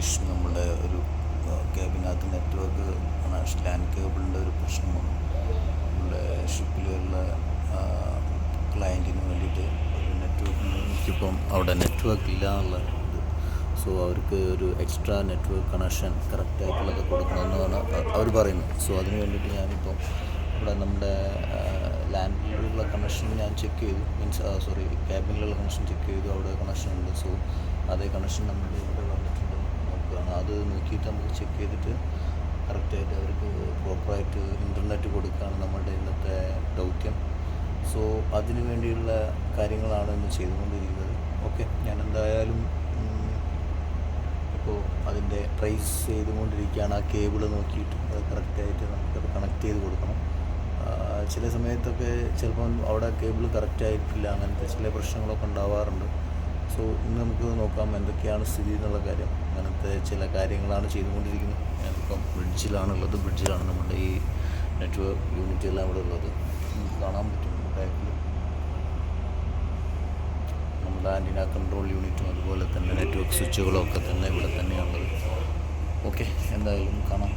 Issue നമ്മുടെ ഒരു ക്യാബിനകത്ത് network LAN കേബിളിൻ്റെ ഒരു പ്രശ്നം വന്നു. നമ്മുടെ ഷിപ്പിലുള്ള ക്ലയൻറ്റിന് വേണ്ടിയിട്ട് ഒരു എനിക്കിപ്പം അവിടെ നെറ്റ്വർക്ക് ഇല്ല എന്നുള്ള ഇത്. സോ അവർക്ക് ഒരു എക്സ്ട്രാ നെറ്റ്വർക്ക് കണക്ഷൻ കറക്റ്റായിട്ടുള്ളത് കൊടുക്കണമെന്നാണ് അവർ പറയുന്നത്. സോ അതിന് വേണ്ടിയിട്ട് ഞാനിപ്പം ഇവിടെ നമ്മുടെ ലാൻഡിലുള്ള കണക്ഷൻ ഞാൻ ചെക്ക് ചെയ്തു, ക്യാബിനിലുള്ള കണക്ഷൻ ചെക്ക് ചെയ്തു, അവിടെ കണക്ഷൻ ഉണ്ട്. സോ അതേ കണക്ഷൻ നമ്മുടെ ഇവിടെ വന്നിട്ടുണ്ട് നോക്കുകയാണ്. അത് നോക്കിയിട്ട് നമുക്ക് ചെക്ക് ചെയ്തിട്ട് കറക്റ്റായിട്ട് അവർക്ക് പ്രോപ്പറായിട്ട് ഇൻ്റർനെറ്റ് കൊടുക്കുകയാണ് നമ്മളുടെ ഇന്നത്തെ ദൗത്യം. സോ അതിനു വേണ്ടിയുള്ള കാര്യങ്ങളാണ് ഇന്ന് ചെയ്തുകൊണ്ടിരിക്കുന്നത്. ഓക്കെ, ഞാൻ എന്തായാലും ഇപ്പോൾ അതിൻ്റെ ട്രേസ് ചെയ്തുകൊണ്ടിരിക്കുകയാണ്. ആ കേബിൾ നോക്കിയിട്ട് അത് കറക്റ്റായിട്ട് നമുക്കത് കണക്ട് ചെയ്ത് കൊടുക്കണം. ചില സമയത്തൊക്കെ ചിലപ്പം അവിടെ കേബിൾ കറക്റ്റായിട്ടില്ല, അങ്ങനത്തെ ചില പ്രശ്നങ്ങളൊക്കെ ഉണ്ടാവാറുണ്ട്. സോ ഇന്ന് നമുക്ക് നോക്കാം എന്തൊക്കെയാണ് സ്ഥിതി എന്നുള്ള കാര്യം. അങ്ങനത്തെ ചില കാര്യങ്ങളാണ് ചെയ്തുകൊണ്ടിരിക്കുന്നത്. ഞാനിപ്പം ബ്രിഡ്ജിലാണ് നമ്മുടെ ഈ നെറ്റ്വർക്ക് യൂണിറ്റ് എല്ലാം ഇവിടെ ഉള്ളത്. നമുക്ക് കാണാൻ പറ്റും ബാക്കിൽ നമ്മുടെ ആൻറ്റിന കൺട്രോൾ യൂണിറ്റും അതുപോലെ തന്നെ നെറ്റ്വർക്ക് സ്വിച്ചുകളും ഒക്കെ തന്നെ ഇവിടെ തന്നെയാണുള്ളത്. ഓക്കെ, എന്തായാലും കാണാം.